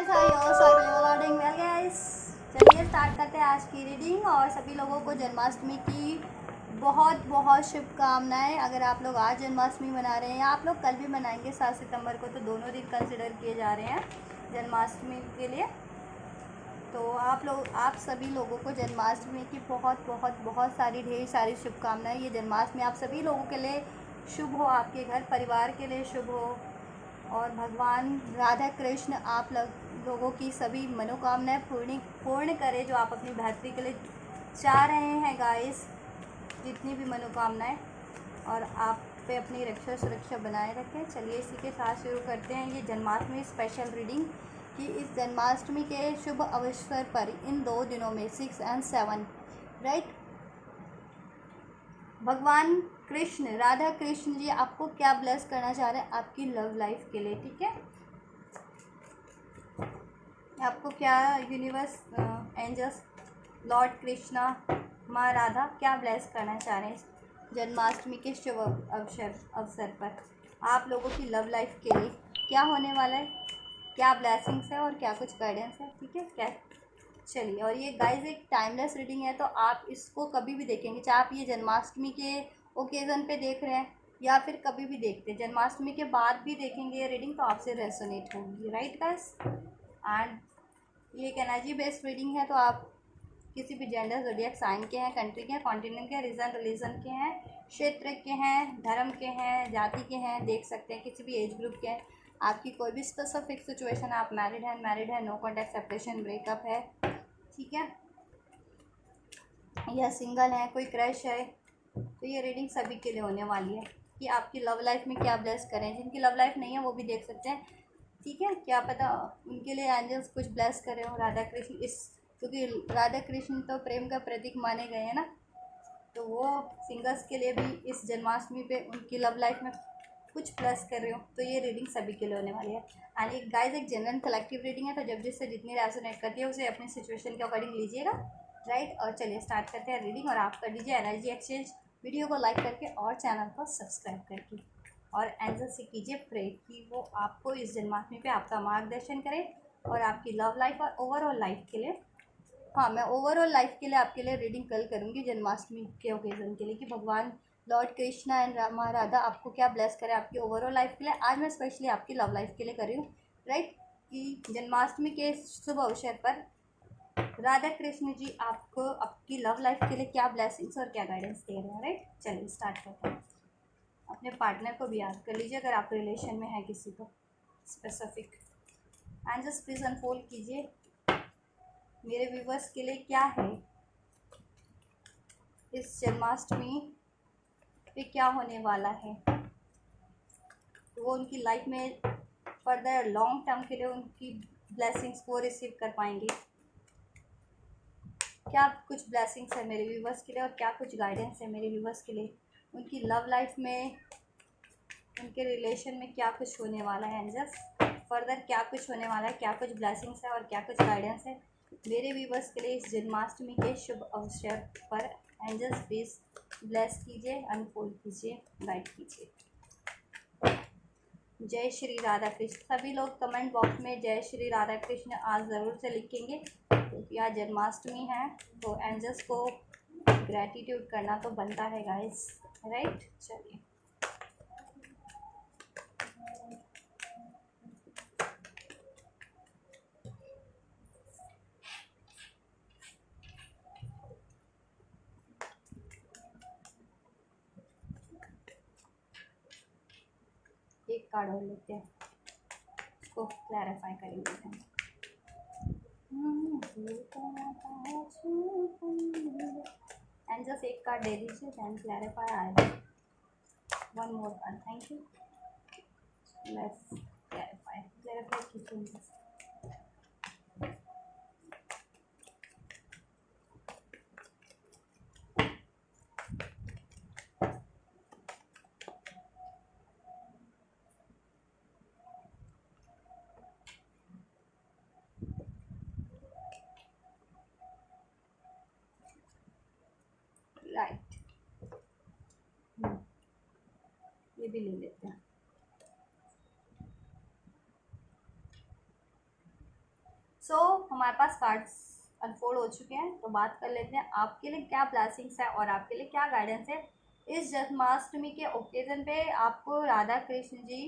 Guys, I hope you all are doing well guys. चलिए start करते हैं आज की रीडिंग। और सभी लोगों को जन्माष्टमी की बहुत बहुत शुभकामनाएं। अगर आप लोग आज जन्माष्टमी मना रहे हैं या आप लोग कल भी मनाएंगे 7 सितंबर को, तो दोनों दिन कंसिडर किए जा रहे हैं जन्माष्टमी के लिए। तो आप सभी लोगों को जन्माष्टमी की बहुत बहुत बहुत सारी ढेर सारी शुभकामनाएं। ये जन्माष्टमी आप सभी लोगों के लिए शुभ हो, आपके घर परिवार के लिए शुभ हो, और भगवान राधा कृष्ण आप लोगों की सभी मनोकामनाएं पूर्ण करे जो आप अपनी बेहतरी के लिए चाह रहे हैं गाइस। जितनी भी मनोकामनाएं, और आप पे अपनी रक्षा सुरक्षा बनाए रखें। चलिए इसी के साथ शुरू करते हैं ये जन्माष्टमी स्पेशल रीडिंग कि इस जन्माष्टमी के शुभ अवसर पर इन 2 दिनों में 6 और 7 राइट, भगवान कृष्ण राधा कृष्ण जी आपको क्या ब्लेस करना चाह रहे हैं आपकी लव लाइफ के लिए। ठीक है, आपको क्या यूनिवर्स, एंजल्स, लॉर्ड कृष्णा, माँ राधा क्या ब्लेस करना चाह रहे हैं जन्माष्टमी के शुभ अवसर पर आप लोगों की लव लाइफ के लिए क्या होने वाला है, क्या ब्लेसिंग्स है और क्या कुछ गाइडेंस है। ठीक है क्या, चलिए। और ये गाइस एक टाइमलेस रीडिंग है, तो आप इसको कभी भी देखेंगे, चाहे आप ये जन्माष्टमी के ओकेज़न पे देख रहे हैं या फिर कभी भी देखते हैं, जन्माष्टमी के बाद भी देखेंगे ये रीडिंग तो आपसे रेसोनेट होगी, राइट गाइस। एंड ये एक एनर्जी बेस्ड रीडिंग है, तो आप किसी भी जेंडर, ज़ोडिएक साइन के हैं, कंट्री के हैं, कॉन्टिनेंट के हैं, रिलीजन के हैं, क्षेत्र के हैं, धर्म के हैं, जाति के हैं, देख सकते हैं, किसी भी एज ग्रुप के हैं। आपकी कोई भी स्पेसिफिक सिचुएशन, आप मैरिड हैं, अनमैरिड है, नो कॉन्टैक्ट, सेपरेशन, ब्रेकअप है, ठीक है, या सिंगल है, कोई क्रश है, तो ये रीडिंग सभी के लिए होने वाली है कि आपकी लव लाइफ में क्या ब्लेस करें। जिनकी लव लाइफ नहीं है वो भी देख सकते हैं, ठीक है, क्या पता उनके लिए एंजल्स कुछ ब्लेस करे हो, राधा कृष्ण इस, क्योंकि राधा कृष्ण तो प्रेम का प्रतीक माने गए हैं ना, तो वो सिंगल्स के लिए भी इस जन्माष्टमी पे उनकी लव लाइफ में कुछ प्लस कर रहे हो, तो ये रीडिंग सभी के लिए होने वाली है। एंड एक गाइस एक जनरल कलेक्टिव रीडिंग है, तो जब जिससे जितनी रेजोनेट करती है उसे अपनी सिचुएशन के अकॉर्डिंग लीजिएगा, राइट। और चलिए स्टार्ट करते हैं रीडिंग, और आप कर लीजिए एनर्जी एक्सचेंज वीडियो को लाइक करके और चैनल को सब्सक्राइब करके, और एंजल से कीजिए प्रे कि वो आपको इस जन्माष्टमी पे आपका मार्गदर्शन करे और आपकी लव लाइफ और ओवरऑल लाइफ के लिए, हाँ मैं ओवरऑल लाइफ के लिए आपके लिए रीडिंग कल करूँगी जन्माष्टमी के ओकेज़न के लिए, कि भगवान लॉर्ड कृष्णा एंड माँ राधा आपको क्या ब्लेस करे आपकी ओवरऑल लाइफ के लिए। आज मैं स्पेशली आपकी लव लाइफ के लिए कर रही हूँ, राइट, कि जन्माष्टमी के शुभ अवसर पर राधा कृष्ण जी आपको आपकी लव लाइफ के लिए क्या ब्लेसिंग्स और क्या गाइडेंस दे रहे हैं, राइट। चलिए स्टार्ट करते हैं। अपने पार्टनर को भी याद कर लीजिए अगर आप रिलेशन में है किसी को specific, and just please unfold कीजिए मेरे व्यूवर्स के लिए क्या है इस जन्माष्टमी पे, क्या होने वाला है, तो वो उनकी लाइफ में फर्दर लॉन्ग टर्म के लिए उनकी ब्लेसिंग्स को रिसीव कर पाएंगे। क्या कुछ ब्लेसिंग्स है मेरे व्यूवर्स के लिए और क्या कुछ गाइडेंस है मेरे व्यूवर्स के लिए, उनकी लव लाइफ में, उनके रिलेशन में क्या कुछ होने वाला है, एंजल्स फर्दर क्या कुछ होने वाला है, क्या कुछ ब्लेसिंग्स है और क्या कुछ गाइडेंस है मेरे व्यूवर्स के लिए इस जन्माष्टमी के शुभ अवसर पर। एंजल्स प्लीज ब्लेस कीजिए, अनफोल्ड कीजिए, गाइड कीजिए। जय श्री राधा कृष्ण। सभी लोग कमेंट बॉक्स में जय श्री राधा कृष्ण आज ज़रूर से लिखेंगे, क्योंकि आज जन्माष्टमी है, तो एंजल्स को ग्रैटिट्यूड करना तो बनता है गाइस, राइट। चलिए एक कार्ड और लेते हैं, इसको क्लैरिफाई करेंगे। एंड जस्ट एक कार्ड दे दीजिए, देन क्लैरिफाई आएगा। One more card, thank you. Let's clarify कीजिए। राइट, ये भी ले लेते हैं। सो हमारे पास कार्ड्स अनफोल्ड हो चुके हैं, तो बात कर लेते हैं आपके लिए क्या ब्लेसिंग्स है और आपके लिए क्या गाइडेंस है इस जन्माष्टमी के ओकेज़न पे। आपको राधा कृष्ण जी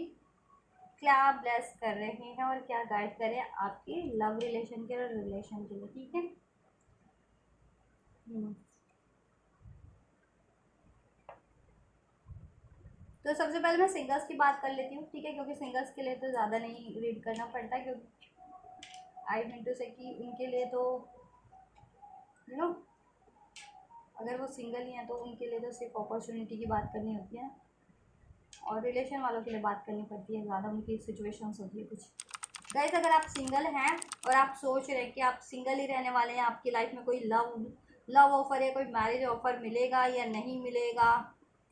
क्या ब्लेस कर रहे हैं और क्या गाइड कर रहे हैं आपके लव रिलेशन के और रिलेशन के लिए, ठीक है। तो सबसे पहले मैं सिंगर्स की बात कर लेती हूँ, ठीक है, क्योंकि सिंगर्स के लिए तो ज़्यादा नहीं रीड करना पड़ता, क्योंकि आई मीन टू से कि उनके लिए तो यू नो अगर वो सिंगल ही हैं तो उनके लिए तो सिर्फ अपॉर्चुनिटी की बात करनी होती है, और रिलेशन वालों के लिए बात करनी पड़ती है ज़्यादा, उनकी सिचुएशंस होती है कुछ। गाइस अगर आप सिंगल हैं और आप सोच रहे हैं कि आप सिंगल ही रहने वाले हैं, आपकी लाइफ में कोई लव ऑफर या कोई मैरिज ऑफर मिलेगा या नहीं मिलेगा,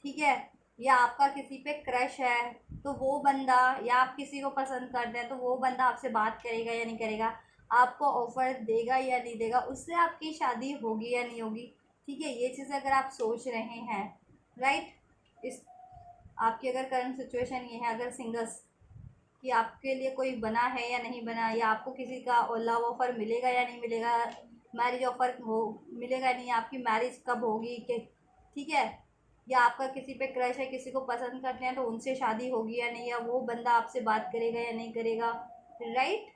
ठीक है, या आपका किसी पे क्रश है तो वो बंदा, या आप किसी को पसंद करते हैं तो वो बंदा आपसे बात करेगा या नहीं करेगा, आपको ऑफर देगा या नहीं देगा, उससे आपकी शादी होगी या नहीं होगी, ठीक है, ये चीज़ें अगर आप सोच रहे हैं, राइट, इस आपकी अगर करंट सिचुएशन ये है, अगर सिंगल्स कि आपके लिए कोई बना है या नहीं बना, या आपको किसी का लव ऑफर मिलेगा या नहीं मिलेगा, मैरिज ऑफर हो मिलेगा नहीं, आपकी मैरिज कब होगी कि, ठीक है, या आपका किसी पे क्रश है, किसी को पसंद करते हैं तो उनसे शादी होगी या नहीं, या वो बंदा आपसे बात करेगा या नहीं करेगा, राइट,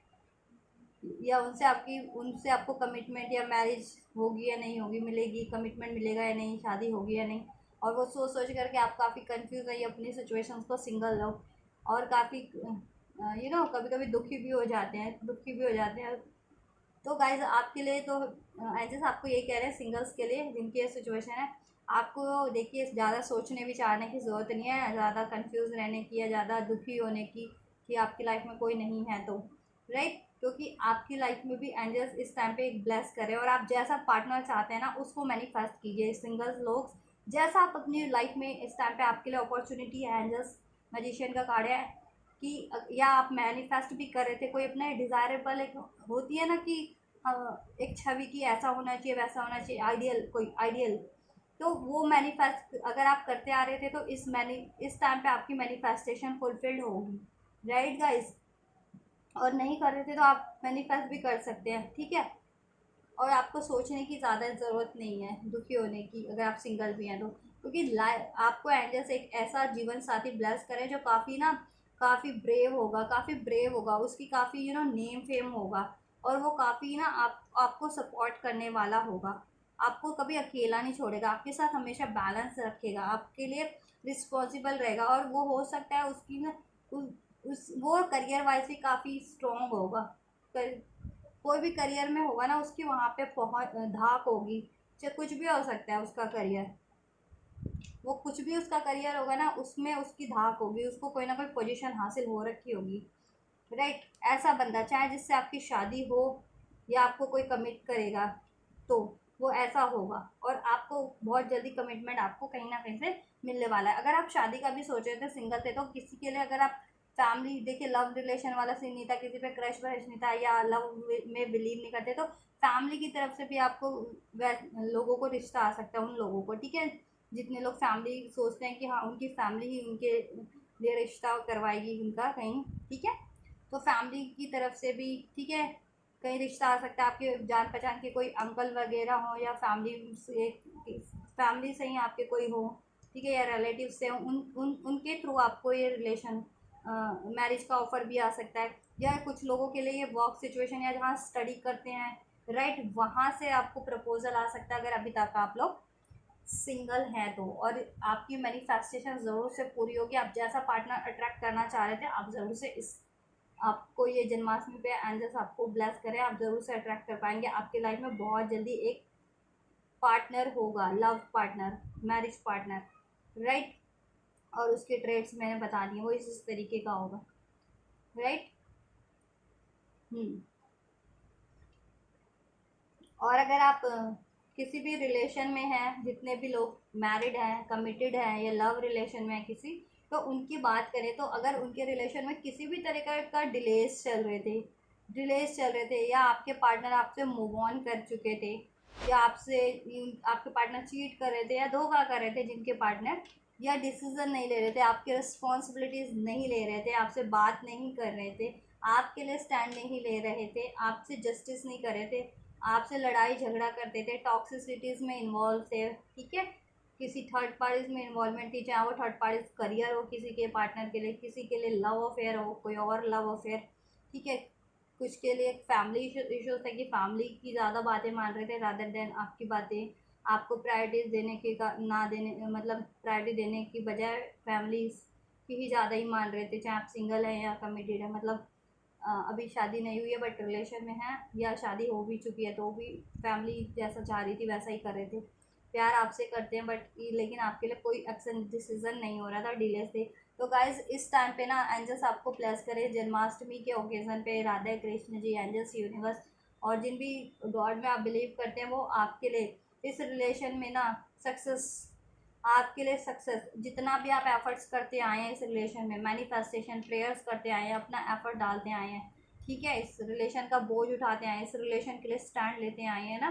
या उनसे आपको कमिटमेंट या मैरिज होगी या नहीं होगी, मिलेगी कमिटमेंट मिलेगा या नहीं, शादी होगी या नहीं, और वो सोच सोच करके आप काफ़ी कंफ्यूज है अपनी सिचुएशंस को, सिंगल लोग, और काफ़ी कभी कभी दुखी भी हो जाते हैं। तो गाइज आपके लिए तो एजेस आपको ये कह रहे हैं सिंगल्स के लिए जिनकी ये सिचुएशन है, आपको देखिए ज़्यादा सोचने विचारने की ज़रूरत नहीं है, ज़्यादा कंफ्यूज रहने की या ज़्यादा दुखी होने की कि आपकी लाइफ में कोई नहीं है तो, राइट, क्योंकि आपकी लाइफ में भी एंजल्स इस टाइम पे एक ब्लेस करें, और आप जैसा पार्टनर चाहते हैं ना उसको मैनिफेस्ट कीजिए। सिंगल्स लोग जैसा आप अपनी लाइफ में इस टाइम पे आपके लिए अपॉर्चुनिटी है, एंजल्स मैजिशियन का कार्ड है कि या आप मैनिफेस्ट भी कर रहे थे कोई अपना डिज़ायरेबल, एक होती है ना कि एक छवि की ऐसा होना चाहिए वैसा होना चाहिए, आइडियल कोई आइडियल, तो वो मैनिफेस्ट अगर आप करते आ रहे थे तो इस टाइम पे आपकी मैनिफेस्टेशन फुलफिल्ड होगी, राइट गाइस, और नहीं कर रहे थे तो आप मैनिफेस्ट भी कर सकते हैं, ठीक है, और आपको सोचने की ज़्यादा ज़रूरत नहीं है दुखी होने की अगर आप सिंगल भी हैं तो, क्योंकि आपको एंजल्स एक ऐसा जीवन साथी ब्लेस करें जो काफ़ी ब्रेव होगा, उसकी काफ़ी नेम फेम होगा, और वो काफ़ी ना आपको सपोर्ट करने वाला होगा, आपको कभी अकेला नहीं छोड़ेगा, आपके साथ हमेशा बैलेंस रखेगा, आपके लिए रिस्पॉन्सिबल रहेगा, और वो हो सकता है उसकी ना वो करियर वाइज भी काफ़ी स्ट्रॉन्ग होगा, कोई भी करियर में होगा ना उसकी वहाँ पे पहुँच धाक होगी, चाहे कुछ भी हो सकता है उसका करियर, वो कुछ भी उसका करियर होगा ना उसमें उसकी धाक होगी, उसको कोई ना कोई पोजीशन हासिल हो रखी होगी, राइट, ऐसा बंदा चाहे जिससे आपकी शादी हो या आपको कोई कमिट करेगा तो वो ऐसा होगा, और आपको बहुत जल्दी कमिटमेंट आपको कहीं ना कहीं से मिलने वाला है। अगर आप शादी का भी सोच रहे थे सिंगल थे तो किसी के लिए अगर आप फैमिली देखिए लव रिलेशन वाला सीन नहीं था, किसी पे क्रश व्रश नहीं था या लव में बिलीव नहीं करते तो फैमिली की तरफ से भी आपको लोगों को रिश्ता आ सकता है, उन लोगों को, ठीक है, जितने लोग फैमिली सोचते हैं कि हाँ उनकी फैमिली ही उनके लिए रिश्ता करवाएगी उनका कहीं, ठीक है, तो फैमिली की तरफ से भी, ठीक है, कहीं रिश्ता आ सकता है, आपके जान पहचान के कोई अंकल वगैरह हो या फैमिली से ही आपके कोई हो, ठीक है, या रिलेटिव से हो, उनके थ्रू आपको ये रिलेशन मैरिज का ऑफर भी आ सकता है, या कुछ लोगों के लिए ये वर्क सिचुएशन या जहाँ स्टडी करते हैं, राइट, वहाँ से आपको प्रपोजल आ सकता है अगर अभी तक आप लोग सिंगल हैं तो, और आपकी मैनिफेस्टेशन ज़रूर से पूरी होगी, आप जैसा पार्टनर अट्रैक्ट करना चाह रहे थे आप ज़रूर से इस आपको ये जन्माष्टमी पे एंजल्स आपको ब्लेस करें, आप ज़रूर से अट्रैक्ट कर पाएंगे, आपकी लाइफ में बहुत जल्दी एक पार्टनर होगा, love partner, marriage partner, right, और उसके ट्रेड्स मैंने बता दिए वो इस तरीके का होगा, राइट। और अगर आप किसी भी रिलेशन में हैं, जितने भी लोग मैरिड हैं, कमिटेड हैं या लव रिलेशन में हैं किसी, तो उनकी बात करें तो अगर उनके रिलेशन में किसी भी तरह का डिलेस चल रहे थे या आपके पार्टनर आपसे मूव ऑन कर चुके थे, या आपके पार्टनर चीट कर रहे थे या धोखा कर रहे थे जिनके पार्टनर, या डिसीजन नहीं ले रहे थे, आपकी रिस्पॉन्सिबिलिटीज़ नहीं ले रहे थे, आपसे बात नहीं कर रहे थे, आपके लिए स्टैंड नहीं ले रहे थे, आपसे जस्टिस नहीं कर रहे थे, आपसे लड़ाई झगड़ा करते थे, टॉक्सिसिटीज़ में इन्वॉल्व थे, ठीक है, किसी थर्ड पार्टीज में इन्वॉल्वमेंट थी, चाहे वो थर्ड पार्टीज करियर हो किसी के पार्टनर के लिए, किसी के लिए लव अफेयर हो, कोई और लव अफेयर, ठीक है, कुछ के लिए फैमिली इश्यूज थे कि फैमिली की ज़्यादा बातें मान रहे थे रादर देन आपकी बातें, आपको प्रायोरिटीज़ देने के का ना देने, मतलब प्रायोरिटी देने की बजाय फैमिली की ही ज़्यादा ही मान रहे थे, चाहे आप सिंगल हैं या कमिटेड है, मतलब अभी शादी नहीं हुई है बट रिलेशन में है, या शादी हो भी चुकी है तो भी फैमिली जैसा चाह रही थी वैसा ही कर रहे थे, प्यार आपसे करते हैं बट लेकिन आपके लिए कोई एक्शन डिसीजन नहीं हो रहा था, डिलेस थे। तो गाइज इस टाइम पे ना एंजल्स आपको प्लेस करे जन्माष्टमी के ओकेज़न पे, राधा कृष्ण जी, एंजल्स, यूनिवर्स और जिन भी गॉड में आप बिलीव करते हैं वो आपके लिए इस रिलेशन में ना सक्सेस, आपके लिए सक्सेस, जितना भी आप एफर्ट्स करते आए हैं इस रिलेशन में, मैनिफेस्टेशन प्रेयर्स करते आए हैं, अपना एफर्ट डालते आए हैं, ठीक है, इस रिलेशन का बोझ उठाते आए हैं, इस रिलेशन के लिए स्टैंड लेते आए हैं ना,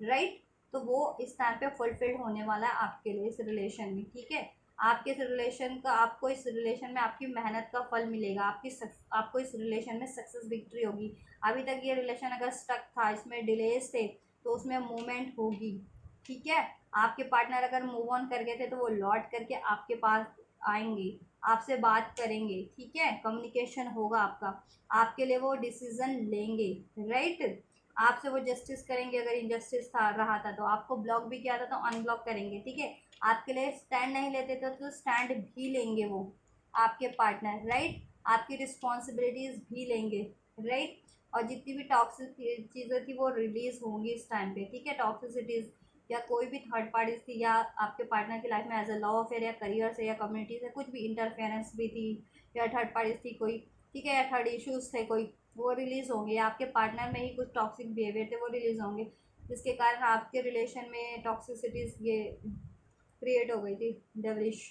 राइट, तो वो इस टाइम पे फुलफिल्ड होने वाला है आपके लिए इस रिलेशन में, ठीक है, आपके इस रिलेशन का, आपको इस रिलेशन में आपकी मेहनत का फल मिलेगा, आपको इस रिलेशन में सक्सेस विक्ट्री होगी। अभी तक ये रिलेशन अगर स्टक था, इसमें डिलेज थे, तो उसमें मूवमेंट होगी, ठीक है, आपके पार्टनर अगर मूव ऑन कर गए थे तो वो लौट करके आपके पास आएंगे, आपसे बात करेंगे, ठीक है, कम्युनिकेशन होगा आपका, आपके लिए वो डिसीजन लेंगे, राइट, आपसे वो जस्टिस करेंगे, अगर इनजस्टिस था रहा था तो आपको ब्लॉक भी किया था तो अनब्लॉक करेंगे, ठीक है, आपके लिए स्टैंड नहीं लेते थे तो स्टैंड भी लेंगे वो आपके पार्टनर, राइट, आपकी रिस्पॉन्सिबिलिटीज़ भी लेंगे, राइट, और जितनी भी टॉक्सिक चीज़ें थी वो रिलीज होंगी इस टाइम पे, ठीक है, टॉक्सिसिटीज़ या कोई भी थर्ड पार्टीज थी, या आपके पार्टनर की लाइफ में एज अ लव अफेयर या करियर से या कम्युनिटी से कुछ भी इंटरफेरेंस भी थी, या थर्ड पार्टीज थी कोई, ठीक है, या थर्ड इश्यूज थे कोई, वो रिलीज़ होंगे, आपके पार्टनर में ही कुछ टॉक्सिक बिहेवियर थे वो रिलीज़ होंगे, जिसके कारण आपके रिलेशन में टॉक्सिसिटीज़ ये क्रिएट हो गई थी, डेविलिश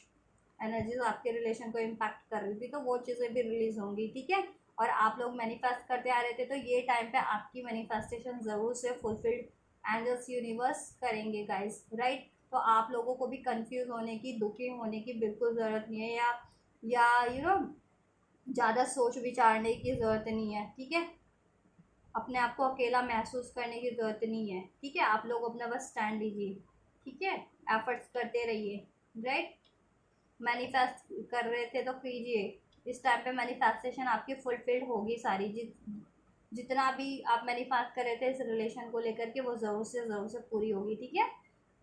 एनर्जीज आपके रिलेशन को इम्पैक्ट कर रही थी, तो वो चीज़ें भी रिलीज होंगी, ठीक है, और आप लोग मैनिफेस्ट करते आ रहे थे तो ये टाइम पे आपकी मैनिफेस्टेशन ज़रूर से फुलफिल्ड एंजल्स यूनिवर्स करेंगे गाइस, राइट, तो आप लोगों को भी कंफ्यूज होने की, दुखी होने की बिल्कुल ज़रूरत नहीं है, या ज़्यादा सोच विचारने की ज़रूरत नहीं है, ठीक है, अपने आप को अकेला महसूस करने की ज़रूरत नहीं है, ठीक है, आप लोग अपना बस स्टैंड लीजिए, ठीक है, एफर्ट्स करते रहिए, राइट, मैनिफेस्ट कर रहे थे तो कीजिए, इस टाइम पे मैनिफेस्टेशन आपकी फुलफिल्ड होगी सारी, जितना भी आप मैनिफेस्ट कर रहे थे इस रिलेशन को लेकर के वो ज़रूर से पूरी होगी, ठीक है,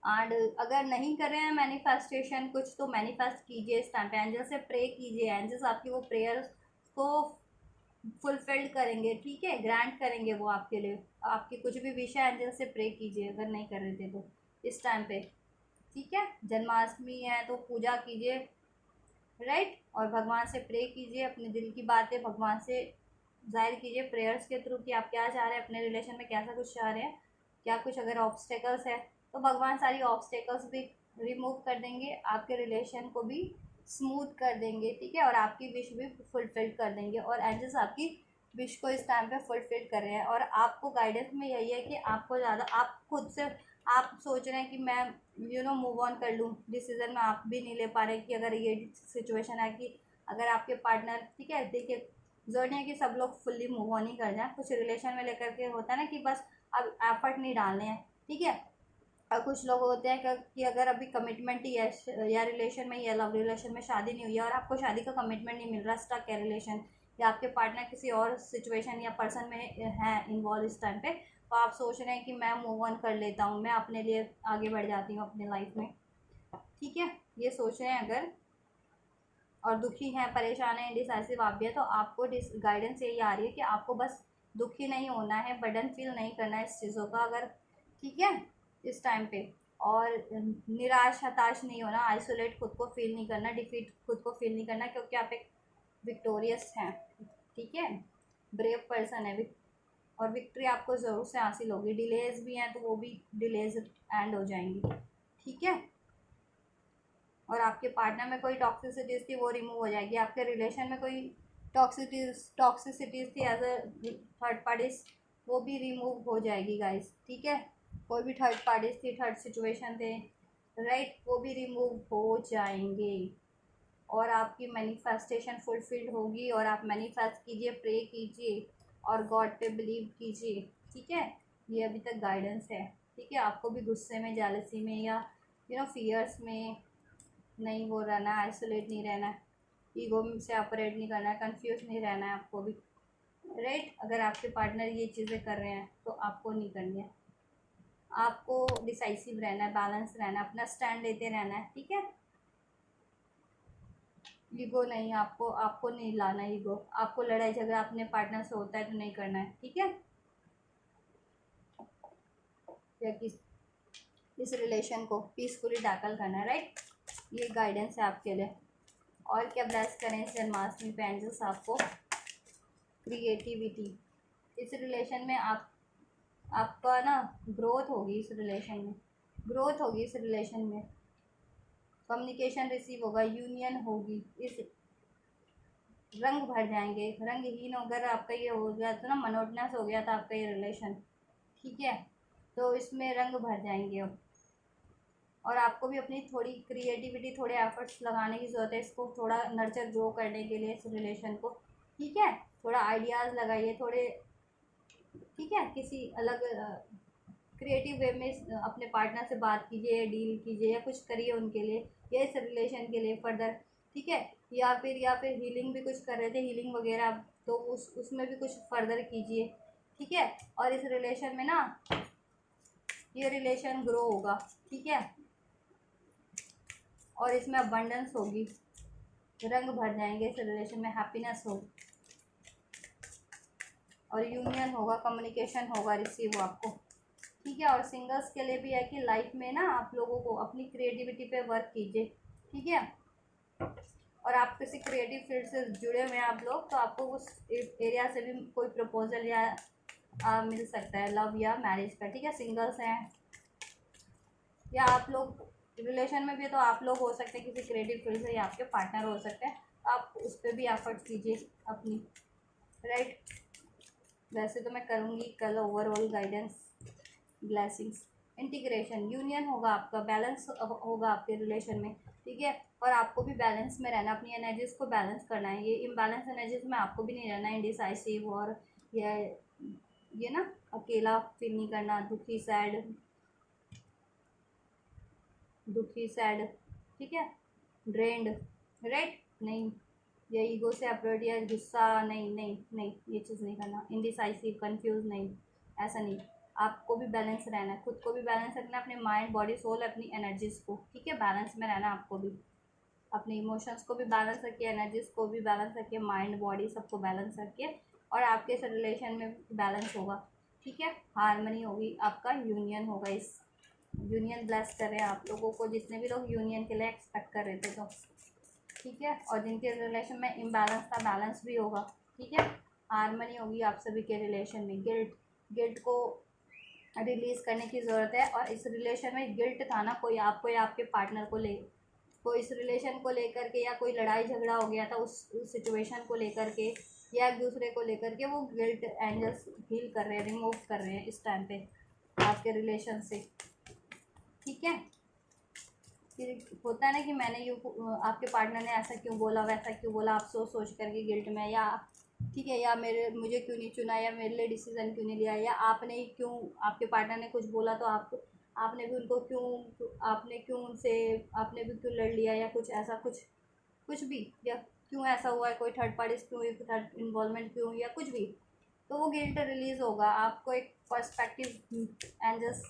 एंड अगर नहीं कर रहे हैं मैनिफेस्टेशन कुछ तो मैनिफेस्ट कीजिए इस टाइम पे, एंजल से प्रे कीजिए, एंजल्स आपकी वो प्रेयर्स को फुलफिल्ड करेंगे, ठीक है, ग्रांट करेंगे वो आपके लिए, आपकी कुछ भी विषय एंजल से प्रे कीजिए अगर नहीं कर रहे थे तो इस टाइम पे, ठीक है, जन्माष्टमी है तो पूजा कीजिए, राइट, और भगवान से प्रे कीजिए, अपने दिल की बातें भगवान से जाहिर कीजिए प्रेयर्स के थ्रू कि आप क्या चाह रहे हैं अपने रिलेशन में, कैसा कुछ चाह रहे हैं, क्या कुछ अगर ऑब्स्टेकल्स है तो भगवान सारी ऑब्स्टेकल्स भी रिमूव कर देंगे, आपके रिलेशन को भी स्मूथ कर देंगे, ठीक है, और आपकी विश भी फुलफिल कर देंगे, और एंजल्स आपकी विश को इस टाइम पे फुलफिल कर रहे हैं, और आपको गाइडेंस में यही है कि आपको ज़्यादा, आप खुद से आप सोच रहे हैं कि मैं मूव ऑन कर लूँ, डिसीजन में आप भी नहीं ले पा रहे कि अगर ये सिचुएशन है कि अगर आपके पार्टनर, ठीक है, देखिए ज़रूरी नहीं है कि सब लोग फुल्ली मूव ऑन ही कर जाएं, कुछ रिलेशन में लेकर के होता है ना कि बस अब एफर्ट नहीं डालने हैं, ठीक है, और कुछ लोग होते हैं कि अगर अभी कमिटमेंट ही है या रिलेशन में या लव रिलेशन में शादी नहीं हुई है और आपको शादी का कमिटमेंट नहीं मिल रहा, स्टक है रिलेशन, या आपके पार्टनर किसी और सिचुएशन या पर्सन में है इन्वॉल्व इस टाइम पे, तो आप सोच रहे हैं कि मैं मूव ऑन कर लेता हूँ, मैं अपने लिए आगे बढ़ जाती हूँ अपने लाइफ में, ठीक है, ये सोच रहे हैं अगर, और दुखी हैं, परेशान हैं, इंडिसाइसिव आप भी है, तो आपको गाइडेंस यही आ रही है कि आपको बस दुखी नहीं होना है, बर्डन फील नहीं करना है इस चीज़ों का अगर, ठीक है, इस टाइम पे, और निराश हताश नहीं होना, आइसोलेट खुद को फील नहीं करना, डिफीट खुद को फील नहीं करना, क्योंकि आप एक विक्टोरियस हैं, ठीक है, ब्रेव पर्सन है, और विक्ट्री आपको ज़रूर से हासिल होगी, डिलेज भी हैं तो वो भी डिलेज एंड हो जाएंगी, ठीक है, और आपके पार्टनर में कोई टॉक्सिसिटीज़ थी वो रिमूव हो जाएगी, आपके रिलेशन में कोई टॉक्सिसिटीज़ थी एज अ थर्ड पार्टीज वो भी रिमूव हो जाएगी गाइस, ठीक है, कोई भी थर्ड पार्टीज थी, थर्ड सिचुएशन थे, राइट, वो भी रिमूव हो जाएंगे, और आपकी मैनिफेस्टेशन फुलफिल्ड होगी। और आप मैनिफेस्ट कीजिए, प्रे कीजिए और गॉड पे बिलीव कीजिए। ठीक है, ये अभी तक गाइडेंस है। ठीक है, आपको भी गुस्से में, जेलसी में या फियर्स में नहीं वो रहना है, आइसोलेट नहीं रहना है, ईगो से ऑपरेट नहीं करना है, कंफ्यूज नहीं रहना है आपको भी। राइट, अगर आपके पार्टनर ये चीज़ें कर रहे हैं तो आपको नहीं करनी है। आपको डिसाइसिव रहना है, बैलेंस रहना है, अपना स्टैंड लेते रहना है। ठीक है, ईगो नहीं, आपको आपको नहीं लाना ईगो। आपको लड़ाई झगड़ा अपने पार्टनर से होता है तो नहीं करना है। ठीक है, या इस रिलेशन को पीसफुली टैकल करना है। राइट, ये गाइडेंस है आपके लिए। और क्या ब्लेस करें इस जन्माष्टमी पे एंजल्स आपको? क्रिएटिविटी। इस रिलेशन में आपका ना ग्रोथ होगी। इस रिलेशन में ग्रोथ होगी। इस रिलेशन में कम्युनिकेशन रिसीव होगा, यूनियन होगी, इस रंग भर जाएंगे। रंगहीन अगर आपका ये हो गया तो ना, मोनोटोनस हो गया था आपका ये रिलेशन। ठीक है, तो इसमें रंग भर जाएंगे अब। और आपको भी अपनी थोड़ी क्रिएटिविटी, थोड़े एफर्ट्स लगाने की ज़रूरत है इसको थोड़ा नर्चर ग्रो करने के लिए, इस रिलेशन को। ठीक है, थोड़ा आइडियाज़ लगाइए थोड़े। ठीक है, किसी अलग क्रिएटिव वे में अपने पार्टनर से बात कीजिए, डील कीजिए या कुछ करिए उनके लिए, या इस रिलेशन के लिए फर्दर। ठीक है, या फिर हीलिंग भी कुछ कर रहे थे, हीलिंग वगैरह, तो उसमें भी कुछ फर्दर कीजिए। ठीक है, और इस रिलेशन में ना ये रिलेशन ग्रो होगा। ठीक है, और इसमें अबंडेंस होगी, रंग भर जाएंगे इस रिलेशन में, हैप्पीनेस होगी और यूनियन होगा, कम्युनिकेशन होगा, रिसीव आपको। ठीक है, और सिंगल्स के लिए भी है कि लाइफ में ना आप लोगों को अपनी क्रिएटिविटी पे वर्क कीजिए। ठीक है, और आप किसी क्रिएटिव फील्ड से जुड़े हुए हैं आप लोग, तो आपको उस एरिया से भी कोई प्रपोजल या मिल सकता है, लव या मैरिज का। ठीक है, सिंगल्स हैं या आप लोग रिलेशन में भी है तो आप लोग हो सकते हैं किसी क्रिएटिव फील्ड से, या आपके पार्टनर हो सकते हैं। आप उस पर भी एफर्ट कीजिए अपनी। राइट, वैसे तो मैं करूँगी कल overall guidance, blessings, integration, union होगा आपका, बैलेंस होगा आपके रिलेशन में। ठीक है, और आपको भी बैलेंस में रहना, अपनी एनर्जीज को बैलेंस करना है। ये इम्बैलेंस एनर्जीज में आपको भी नहीं रहना है, इंडिसाइसिव और ये ना अकेला फील नहीं करना, दुखी सैड। ठीक है, ड्रेन्ड। राइट, नहीं, या ईगो से अपरेट या गुस्सा, नहीं नहीं नहीं, ये चीज़ नहीं करना, इंडिसाइसिव, कंफ्यूज नहीं, ऐसा नहीं। आपको भी बैलेंस रहना है, खुद को भी बैलेंस रखना है, अपने माइंड, बॉडी, सोल, अपनी एनर्जीज को। ठीक है, बैलेंस में रहना है आपको भी, अपने इमोशंस को भी बैलेंस रखिए, एनर्जीज को भी बैलेंस रखिए, माइंड, बॉडी सबको बैलेंस रखिए। और आपके इस रिलेशन में बैलेंस होगा। ठीक है, हारमनी होगी, आपका यूनियन होगा। इस यूनियन ब्लेस कर रहे हैं आप लोगों को, जितने भी लोग यूनियन के लिए एक्सपेक्ट कर रहे थे तो। ठीक है, और जिनके रिलेशन में इम्बैलेंस था, बैलेंस भी होगा। ठीक है, हारमनी होगी आप सभी के रिलेशन में। गिल्ट को रिलीज़ करने की ज़रूरत है। और इस रिलेशन में गिल्ट था ना, कोई आपको या आपके पार्टनर को कोई इस रिलेशन को लेकर के, या कोई लड़ाई झगड़ा हो गया था उस सिचुएशन को लेकर के, या एक दूसरे को लेकर के, वो गिल्ट एंजल्स हील कर रहे हैं, रिमूव कर रहे हैं इस टाइम पे आपके रिलेशन से। ठीक है, फिर होता है ना कि मैंने आपके पार्टनर ने ऐसा क्यों बोला, वैसा क्यों बोला, आप सोच करके गिल्ट में, या ठीक है, या मुझे क्यों नहीं चुना, या मेरे लिए डिसीजन क्यों नहीं लिया, या आपने क्यों, आपके पार्टनर ने कुछ बोला तो आपने भी उनको क्यों, आपने भी क्यों लड़ लिया, या कुछ ऐसा, कुछ भी, या क्यों ऐसा हुआ है, कोई थर्ड पार्टी क्यों, थर्ड इन्वॉल्वमेंट क्यों, या कुछ भी, तो वो गिल्ट रिलीज़ होगा। आपको एक पर्सपेक्टिव एंजल्स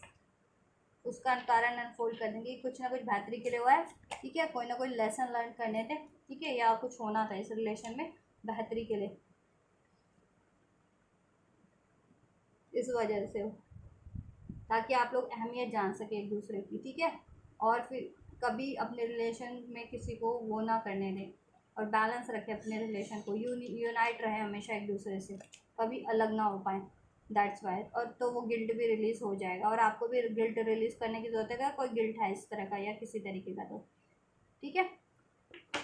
उसका कारण अनफोल्ड कर देंगे, कुछ ना कुछ बेहतरी के लिए हुआ है। ठीक है, कोई ना कोई लेसन लर्न करने थे। ठीक है, या कुछ होना था इस रिलेशन में बेहतरी के लिए, इस वजह से हो, ताकि आप लोग अहमियत जान सके एक दूसरे की। ठीक है, और फिर कभी अपने रिलेशन में किसी को वो ना करने दें, और बैलेंस रखें अपने रिलेशन को, यूनाइट रहे हमेशा एक दूसरे से, कभी अलग ना हो पाए। That's why. और तो वो गिल्ट भी रिलीज़ हो जाएगा, और आपको भी गिल्ट रिलीज़ करने की ज़रूरत है, कोई गिल्ट है इस तरह का या किसी तरीके का तो। ठीक है,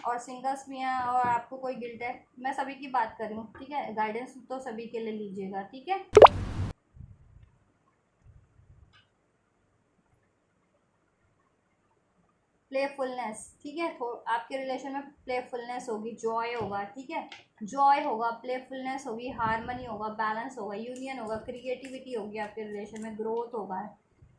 और सिंगल्स भी हैं और आपको कोई गिल्ट है, मैं सभी की बात कर रही हूँ। ठीक है, गाइडेंस तो सभी के लिए लीजिएगा। ठीक है, प्लेफुलनेस, ठीक है। तो आपके रिलेशन में प्लेफुलनेस होगी, जॉय होगा, ठीक है। जॉय होगा, प्लेफुलनेस होगी, हारमनी होगा, बैलेंस होगा, यूनियन होगा, क्रिएटिविटी होगी आपके रिलेशन में, ग्रोथ होगा।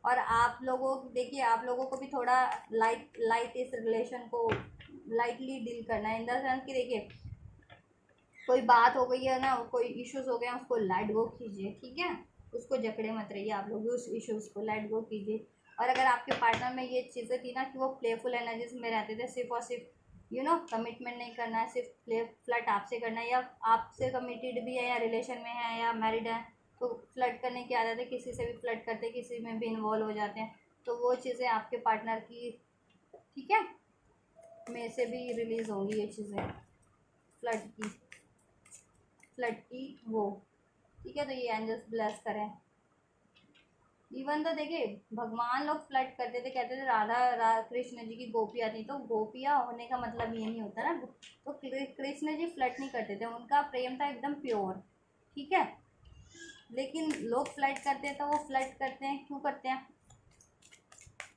और आप लोगों देखिए, आप लोगों को भी थोड़ा लाइट इस रिलेशन को लाइटली डील करना है, इन द सेंस कि देखिए कोई बात हो गई है ना, कोई इश्यूज हो गए हैं, उसको लेट गो कीजिए, ठीक है। उसको जकड़े मत रहिए आप लोग, उस इश्यूज को लेट गो कीजिए। और अगर आपके पार्टनर में ये चीज़ें थी ना कि वो प्लेफुल एनर्जीज में रहते थे, सिर्फ और सिर्फ कमिटमेंट नहीं करना है, सिर्फ प्ले फ्लर्ट आपसे करना है, या आपसे कमिटेड भी है या रिलेशन में है या मैरिड है, तो फ्लर्ट करने की आदत है, किसी से भी फ्लर्ट करते, किसी में भी इन्वॉल्व हो जाते हैं, तो वो चीज़ें आपके पार्टनर की, ठीक है, में से भी रिलीज़ होंगी ये चीज़ें, फ्लर्ट की वो, ठीक है। तो ये एंजल्स ब्लेस करें। इवन तो देखिए भगवान लोग फ्लर्ट करते थे, कहते थे कृष्ण जी की गोपियाँ थी, तो गोपियाँ होने का मतलब ये नहीं होता ना, तो कृष्ण जी फ्लर्ट नहीं करते थे, उनका प्रेम था एकदम प्योर, ठीक है। लेकिन लोग फ्लर्ट करते हैं, तो वो फ्लर्ट करते हैं, क्यों करते हैं,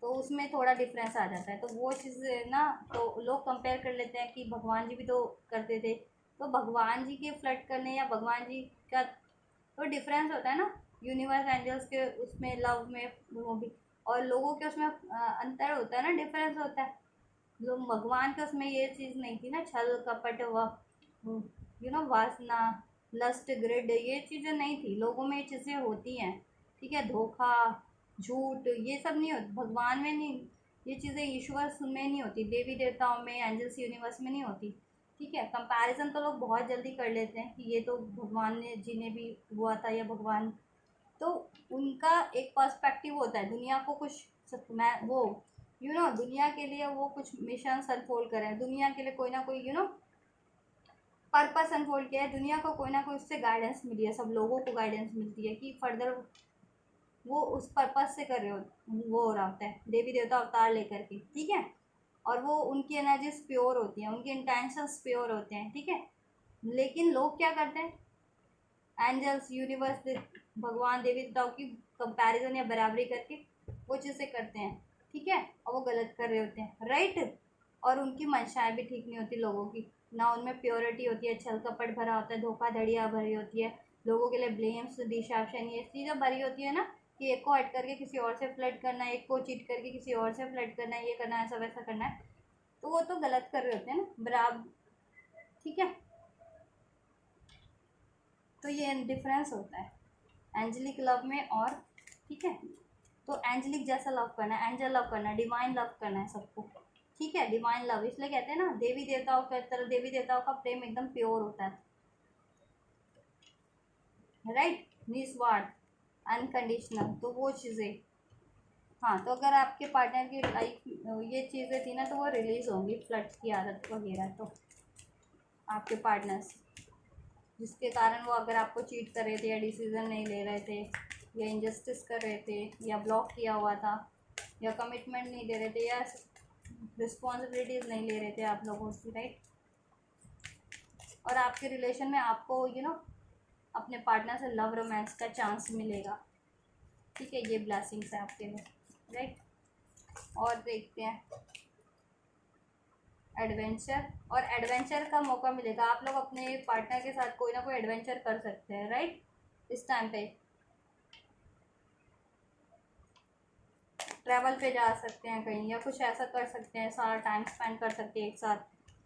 तो उसमें थोड़ा डिफरेंस आ जाता है। तो वो चीज़ ना, तो लोग कंपेयर कर लेते हैं कि भगवान जी भी तो करते थे, तो भगवान जी के फ्लर्ट करने या भगवान जी का तो डिफरेंस होता है ना, यूनिवर्स एंजल्स के उसमें लव में वो भी, और लोगों के उसमें अंतर होता है ना, डिफरेंस होता है। जो भगवान के उसमें ये चीज़ नहीं थी ना, छल कपट व वासना, लस्ट, ग्रिड, ये चीज़ें नहीं थी, लोगों में ये चीज़ें होती हैं, ठीक है। धोखा, झूठ, ये सब नहीं होता भगवान में, नहीं, ये चीज़ें ईश्वर में नहीं होती, देवी देवताओं में, एंजल्स यूनिवर्स में नहीं होती, ठीक है। कंपैरिजन तो लोग बहुत जल्दी कर लेते हैं कि ये तो भगवान ने जी ने भी हुआ था, या भगवान, तो उनका एक पर्सपेक्टिव होता है, दुनिया को कुछ मैं वो दुनिया के लिए वो कुछ मिशन अनफोल्ड करें, दुनिया के लिए कोई ना कोई पर्पस अनफोल्ड किया है, दुनिया को कोई ना कोई उससे गाइडेंस मिली है, सब लोगों को गाइडेंस मिलती है कि फर्दर वो उस पर्पस से कर रहे हो, वो हो रहा होता है, देवी देवता अवतार लेकर के, ठीक है। और वो उनकी एनर्जीज प्योर होती हैं, उनके इंटेंशंस प्योर होते हैं, ठीक है। लेकिन लोग क्या करते हैं, एंजल्स, यूनिवर्स, भगवान, देवी देवताओं की कंपैरिजन या बराबरी करके वो चीज़ें करते हैं, ठीक है, और वो गलत कर रहे होते हैं, राइट। और उनकी मंशाएं भी ठीक नहीं होती लोगों की, ना उनमें प्योरिटी होती है, छल कपट भरा होता है, धोखाधड़ियाँ भरी होती है, लोगों के लिए ब्लेम्स, डिशेप्शन, ये चीज़ें भरी होती है ना, कि एक को हट करके किसी और से फ्लर्ट करना है, एक को चीट करके किसी और से फ्लर्ट करना है, ये करना है, ऐसा वैसा करना है, तो वो तो गलत कर रहे होते हैं ना, बराबर, ठीक है। तो ये डिफरेंस होता है एंजलिक लव में और, ठीक है। तो एंजलिक जैसा लव करना है, एंजल लव करना है, डिवाइन लव करना है सबको, ठीक है। डिवाइन लव इसलिए कहते हैं ना, देवी देवताओं की तरह, देवी देवताओं का प्रेम एकदम प्योर होता है, राइट, निस्वार्थ, अनकंडीशनल, तो वो चीज़ें, हाँ। तो अगर आपके पार्टनर की लाइफ ये चीज़ें थी ना, तो वो रिलीज होंगी, फ्लर्ट की आदत वगैरह, तो आपके पार्टनर्स जिसके कारण वो अगर आपको चीट कर रहे थे, या डिसीज़न नहीं ले रहे थे, या इनजस्टिस कर रहे थे, या ब्लॉक किया हुआ था, या कमिटमेंट नहीं दे रहे थे, या रिस्पॉन्सिबिलिटीज़ नहीं ले रहे थे आप लोगों की, राइट। और आपके रिलेशन में आपको अपने पार्टनर से लव रोमांस का चांस मिलेगा, ठीक है। ये ब्लेसिंग्स है आपके लिए, राइट। और देखते हैं एडवेंचर, और एडवेंचर का मौका मिलेगा, आप लोग अपने पार्टनर के साथ कोई ना कोई एडवेंचर कर सकते हैं, राइट, इस टाइम पे ट्रैवल पे जा सकते हैं कहीं, या कुछ ऐसा कर सकते हैं, सारा टाइम स्पेंड कर सकते हैं एक साथ,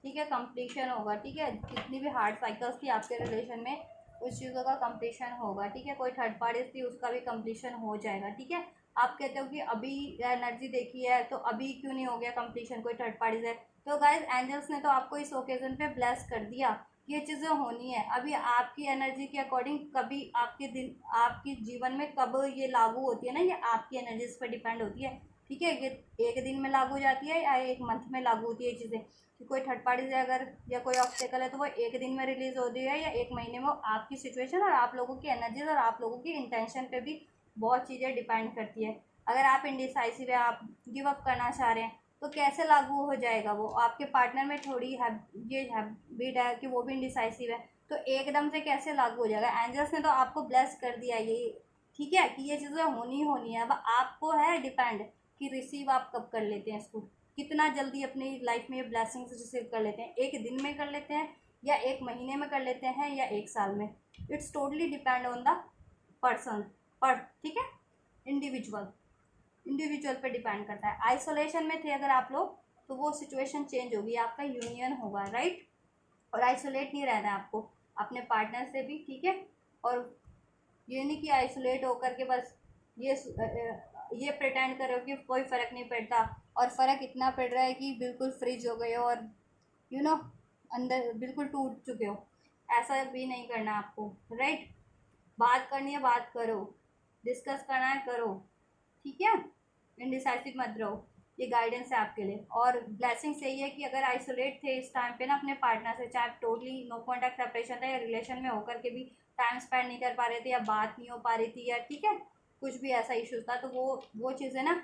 ठीक है। कंप्लीशन होगा, ठीक है, जितनी भी हार्ड साइकिल्स थी आपके रिलेशन में, उस चीज़ों का कंप्लीशन होगा, ठीक है। कोई थर्ड पार्टी थी, उसका भी कंप्लीशन हो जाएगा, ठीक है। आप कहते हो कि अभी एनर्जी देखी है, तो अभी क्यों नहीं हो गया कंप्लीशन, कोई थर्ड पार्टी से, तो गाइज एंजल्स ने तो आपको इस ओकेजन पे ब्लेस कर दिया, ये चीज़ें होनी है। अभी आपकी एनर्जी के अकॉर्डिंग कभी आपके दिन, आपके जीवन में कब ये लागू होती है ना, ये आपकी एनर्जीज पर डिपेंड होती है, ठीक है। ये एक दिन में लागू हो जाती है, या एक मंथ में लागू होती है ये चीज़ें, कि कोई थर्ड पार्टी से अगर, या कोई ऑब्स्टेकल है, तो वो एक दिन में रिलीज होती है, या एक महीने में, आपकी सिचुएशन और आप लोगों की एनर्जीज और आप लोगों की इंटेंशन पे भी बहुत चीज़ें डिपेंड करती है। अगर आप इंडिसाइसिव है, आप गिव अप करना चाह रहे हैं, तो कैसे लागू हो जाएगा वो, आपके पार्टनर में थोड़ी ये हैबिट है कि वो भी इंडिसाइसिव है, तो एकदम से कैसे लागू हो जाएगा। एंजल्स ने तो आपको ब्लेस कर दिया ये, ठीक है, कि ये चीज़ें होनी होनी है, अब आपको है डिपेंड कि रिसीव आप कब कर लेते हैं इसको, कितना जल्दी अपनी लाइफ में ये ब्लेसिंग्स रिसीव कर लेते हैं, एक दिन में कर लेते हैं या एक महीने में कर लेते हैं या एक साल में। It's totally depend on the person पर, ठीक है, इंडिविजुअल पे डिपेंड करता है। आइसोलेशन में थे अगर आप लोग तो वो सिचुएशन चेंज होगी, आपका यूनियन होगा, राइट। और आइसोलेट नहीं रहना है आपको अपने पार्टनर से भी, ठीक है। और ये नहीं कि आइसोलेट होकर के बस ये प्रिटेंड करो कि कोई फ़र्क नहीं पड़ता, और फ़र्क इतना पड़ रहा है कि बिल्कुल फ्रिज हो गए हो और अंदर बिल्कुल टूट चुके हो। ऐसा भी नहीं करना आपको, राइट। बात करनी है बात करो, डिस्कस करना है करो, ठीक है। इनडिसाइसिव मत रहो, ये गाइडेंस है आपके लिए। और ब्लेसिंग यही है कि अगर आइसोलेट थे इस टाइम पे ना अपने पार्टनर से, चाहे टोटली नो कॉन्टैक्ट सेपरेशन था या रिलेशन में होकर के भी टाइम स्पेंड नहीं कर पा रहे थे या बात नहीं हो पा रही थी या ठीक है कुछ भी ऐसा इशू था, तो वो चीज़ें ना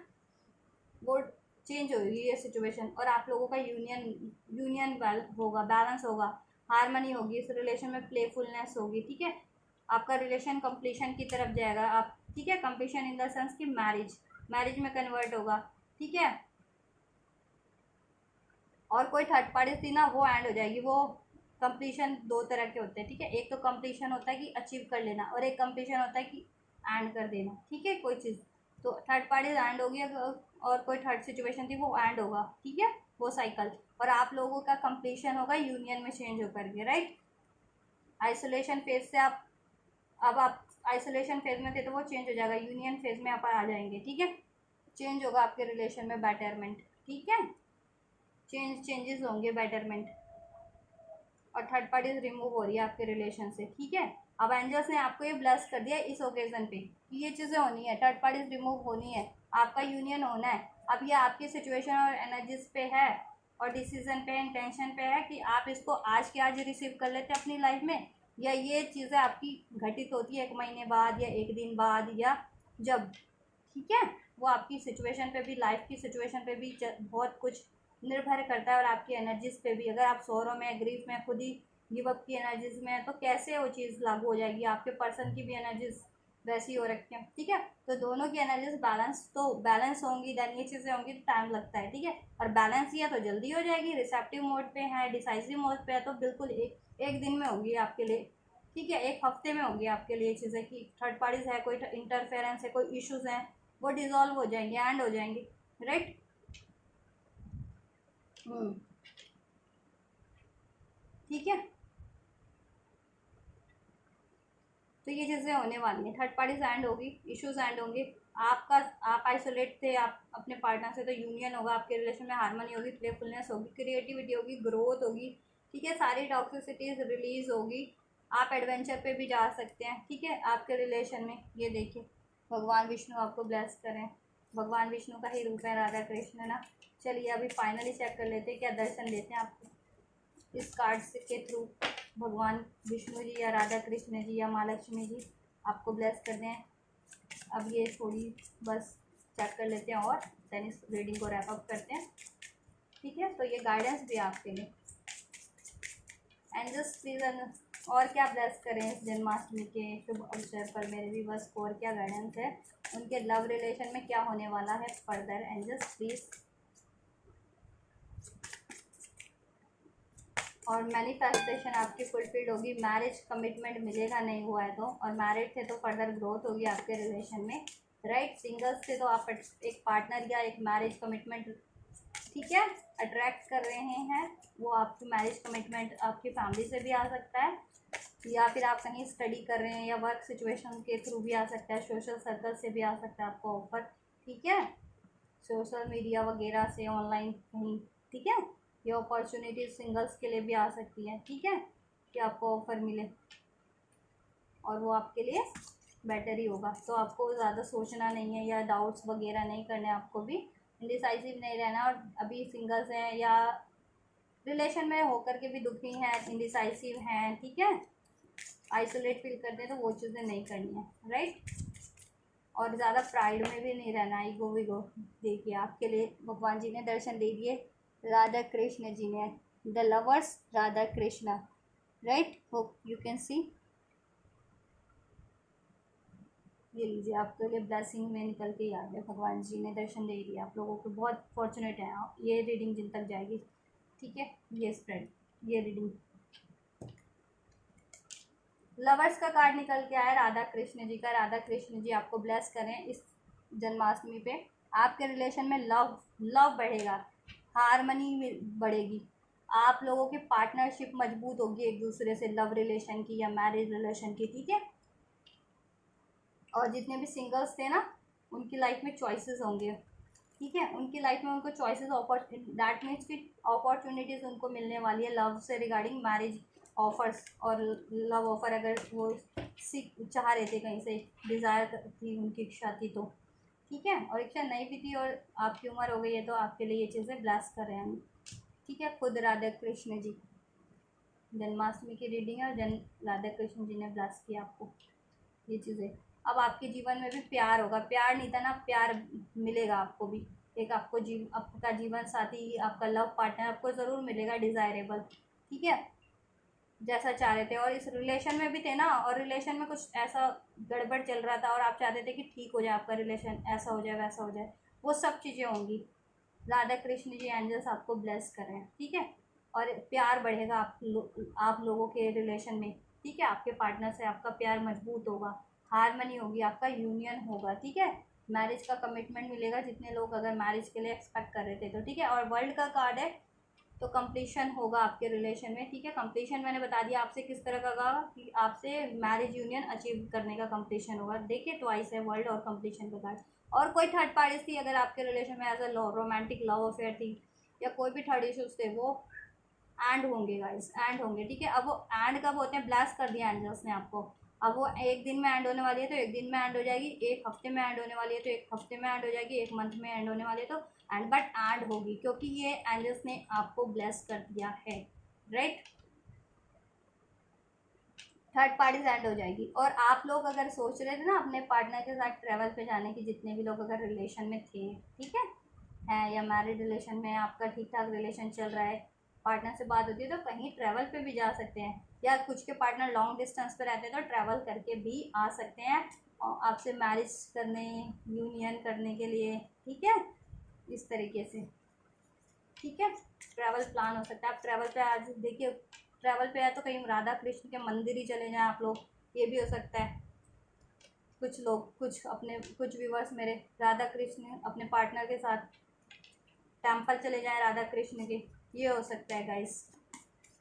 वो चेंज होगी ये सिचुएशन, और आप लोगों का यूनियन होगा, बैलेंस होगा, हारमनी होगी इस रिलेशन में, प्लेफुलनेस होगी, ठीक है। आपका रिलेशन कंप्लीशन की तरफ जाएगा, आप ठीक है, कंप्लीशन इन द सेंस कि मैरिज में कन्वर्ट होगा, ठीक है। और कोई थर्ड पार्टी थी ना वो एंड हो जाएगी। वो कंप्लीशन दो तरह के होते हैं, ठीक है। एक तो कंप्लीशन होता है कि अचीव कर लेना, और एक कंप्लीशन होता है कि एंड कर देना, ठीक है, कोई चीज़। तो थर्ड पार्टी एंड होगी और कोई थर्ड सिचुएशन थी वो एंड होगा, ठीक है, वो साइकिल। और आप लोगों का कंप्लीशन होगा यूनियन में चेंज होकर के, राइट। आइसोलेशन फेज से आप आइसोलेशन फेज में थे तो वो चेंज हो जाएगा, यूनियन फेज में आप आ जाएंगे, ठीक है। चेंज होगा आपके रिलेशन में, बेटरमेंट, ठीक है, चेंजेस होंगे, बेटरमेंट। और थर्ड पार्टी रिमूव हो रही है आपके रिलेशन से, ठीक है। अब एंजल्स ने आपको ये ब्लेस कर दिया इस ओकेजन पे कि ये चीज़ें होनी है, थर्ड पार्टी रिमूव होनी है, आपका यूनियन होना है। अब ये आपकी सिचुएशन और एनर्जीज पे है और डिसीजन पे, इंटेंशन पे है कि आप इसको आज के आज रिसीव कर लेते हैं अपनी लाइफ में, या ये चीज़ें आपकी घटित होती है एक महीने बाद या एक दिन बाद या जब, ठीक है। वो आपकी सिचुएशन पे भी, लाइफ की सिचुएशन पे भी बहुत कुछ निर्भर करता है, और आपकी एनर्जीज पे भी। अगर आप सौरों में, ग्रीफ में, खुद ही गिव अप की एनर्जीज में है तो कैसे वो चीज़ लागू हो जाएगी। आपके पर्सन की भी एनर्जीज वैसी हो रखी है, ठीक है। तो दोनों की एनर्जीज बैलेंस होंगी, देन ये चीज़ें होंगी तो टाइम लगता है, ठीक है। और बैलेंस ही है तो जल्दी हो जाएगी। रिसेप्टिव मोड पे है, डिसाइसिव मोड पे है तो बिल्कुल एक दिन में होगी आपके लिए, ठीक है, एक हफ्ते में होगी आपके लिए चीज़ें कि थर्ड पार्टीज है, कोई इंटरफेरेंस है, कोई इश्यूज हैं, वो डिजॉल्व हो जाएंगे, एंड हो जाएंगे, राइट। ठीक है। तो ये चीज़ें होने वाली हैं, थर्ड पार्टीज एंड होगी, इश्यूज एंड होंगे। आप आइसोलेट थे आप अपने पार्टनर से तो यूनियन होगा, आपके रिलेशन में हार्मनी होगी, प्लेफुलनेस होगी, क्रिएटिविटी होगी, ग्रोथ होगी, ठीक है, सारी टॉक्सिसिटीज रिलीज होगी। आप एडवेंचर पे भी जा सकते हैं, ठीक है, आपके रिलेशन में। ये देखिए, भगवान विष्णु आपको ब्लेस करें, भगवान विष्णु का ही रूप है राधा कृष्ण ना। चलिए अभी फाइनली चेक कर लेते हैं क्या दर्शन देते हैं आपको इस कार्ड्स के थ्रू। भगवान विष्णु जी या राधा कृष्ण जी या माँ लक्ष्मी जी आपको ब्लेस कर दें। अब ये थोड़ी बस चेक कर लेते हैं और देन इस रीडिंग को रैप अप करते हैं, ठीक है। तो ये गाइडेंस भी आपके लिए। एंजल्स प्लीज और क्या ब्लेस करें इस जन्माष्टमी के शुभ अवसर पर मेरे भी बस और क्या गाइडेंस है, उनके लव रिलेशन में क्या होने वाला है फर्दर। Angels please. और मैनिफेस्टेशन आपकी फुलफिल्ड होगी, मैरिज कमिटमेंट मिलेगा नहीं हुआ है तो, और मैरिड थे तो फर्दर ग्रोथ होगी आपके रिलेशन में, राइट। सिंगल्स थे तो आप एक पार्टनर या एक मैरिज कमिटमेंट, ठीक है, अट्रैक्ट कर रहे हैं। वो आपकी मैरिज कमिटमेंट आपकी फैमिली से भी आ सकता है, या फिर आप कहीं स्टडी कर रहे हैं या वर्क सिचुएशन के थ्रू भी आ सकता है, सोशल सर्कल से भी आ सकता है आपको ऑफर, ठीक है, सोशल मीडिया वगैरह से, ऑनलाइन कहीं, ठीक है। ये अपॉर्चुनिटी सिंगल्स के लिए भी आ सकती है, ठीक है, कि आपको ऑफर मिले और वो आपके लिए बेटर ही होगा। तो आपको ज़्यादा सोचना नहीं है या डाउट्स वगैरह नहीं करने, आपको भी इंडिसाइसिव नहीं रहना। और अभी सिंगल्स हैं या रिलेशन में होकर के भी दुखी हैं, इंडिसाइसिव हैं, ठीक है, आइसोलेट फील करते हैं, तो वो चीज़ें नहीं करनी है, राइट। और ज़्यादा प्राइड में भी नहीं रहना, ईगो वीगो। देखिए आपके लिए भगवान जी ने दर्शन दे दिए, राधा कृष्ण जी ने, the lovers Radha Krishna, right. Hope you can see. ये लीजिए, आपके लिए ब्लेसिंग में निकल के आ गया, भगवान जी ने दर्शन दे दिया आप लोगों को। बहुत फॉर्चुनेट है आप, ये रीडिंग जिन तक जाएगी। ठीक है, ये स्प्रेड, ये रीडिंग। लवर्स का कार्ड निकल के आया राधा कृष्ण जी का। राधा कृष्ण जी आपको ब्लेस करें इस जन्माष्टमी पे। आपके रिलेशन में लव बढ़ेगा, हारमनी बढ़ेगी, आप लोगों की पार्टनरशिप मजबूत होगी एक दूसरे से, लव रिलेशन की या मैरिज रिलेशन की। ठीक है, और जितने भी सिंगल्स थे ना, उनकी लाइफ में चॉइसेस होंगे। ठीक है, उनकी लाइफ में उनको चॉइसेस, दैट मीन्स कि अपॉर्चुनिटीज़ उनको मिलने वाली है लव से रिगार्डिंग मैरिज ऑफर्स। और लव ऑफर अगर वो सीख चाह रहे थे, कहीं से डिज़ायर थी, उनकी इच्छा थी तो ठीक है, और इच्छा नहीं भी थी और आपकी उम्र हो गई है, तो आपके लिए ये चीज़ें ब्लेस कर रहे हैं हम। ठीक है, खुद राधा कृष्ण जी, जन्माष्टमी की रीडिंग है और राधा कृष्ण जी ने ब्लेस किया आपको ये चीज़ें। अब आपके जीवन में भी प्यार होगा, प्यार नहीं था ना, प्यार मिलेगा आपको भी। एक आपको आपका जीवन साथी, आपका लव पार्टनर आपको ज़रूर मिलेगा, डिज़ायरेबल। ठीक है, जैसा चाह रहे थे। और इस रिलेशन में भी थे ना, और रिलेशन में कुछ ऐसा गड़बड़ चल रहा था और आप चाहते थे कि ठीक हो जाए आपका रिलेशन, ऐसा हो जाए वैसा हो जाए, वो सब चीज़ें होंगी। राधा कृष्ण जी एंजल्स आपको ब्लेस करें। ठीक है, और प्यार बढ़ेगा आप लोगों के रिलेशन में। ठीक है, आपके पार्टनर से आपका प्यार मजबूत होगा, हारमनी होगी, आपका यूनियन होगा। ठीक है, मैरिज का कमिटमेंट मिलेगा जितने लोग अगर मैरिज के लिए एक्सपेक्ट कर रहे थे तो। ठीक है, और वर्ल्ड का कार्ड है, तो कंप्लीशन होगा आपके रिलेशन में। ठीक है, कंप्लीशन मैंने बता दिया आपसे किस तरह का होगा, कि आपसे मैरिज यूनियन अचीव करने का कंप्लीशन होगा। देखिए, ट्वाइस है वर्ल्ड और कंप्लीशन का कार्ड। और कोई थर्ड पार्टी थी अगर आपके रिलेशन में, as a romantic love affair थी, या कोई भी थर्ड इशूज थे, वो एंड होंगे गाइस, एंड होंगे। ठीक है, अब वो एंड कब होते हैं, ब्लास्ट कर दिया एंजल्स ने आपको। अब वो एक दिन में एंड होने वाली है तो एक दिन में एंड हो जाएगी, एक हफ्ते में एंड होने वाली है तो एक हफ्ते में एंड हो जाएगी, एक मंथ में एंड होने वाली है तो एंड, बट एंड होगी, क्योंकि ये एंजल्स ने आपको ब्लेस कर दिया है। राइट, थर्ड पार्टी एंड हो जाएगी। और आप लोग अगर सोच रहे थे ना अपने पार्टनर के साथ ट्रैवल पे जाने की, जितने भी लोग अगर रिलेशन में थे, ठीक है या मैरिड रिलेशन में आपका ठीक ठाक रिलेशन चल रहा है, पार्टनर से बात होती है, तो कहीं ट्रैवल पे भी जा सकते हैं, या कुछ के पार्टनर लॉन्ग डिस्टेंस पे रहते हैं तो ट्रैवल करके भी आ सकते हैं और आपसे मैरिज करने, यूनियन करने के लिए। ठीक है, इस तरीके से। ठीक है, ट्रैवल प्लान हो सकता है। आप ट्रैवल पे आज देखिए, ट्रैवल पे है तो कहीं राधा कृष्ण के मंदिर ही चले जाएं आप लोग, ये भी हो सकता है। कुछ लोग, कुछ व्यूवर्स मेरे राधा कृष्ण अपने पार्टनर के साथ टेम्पल चले जाएं राधा कृष्ण के, ये हो सकता है गाइस।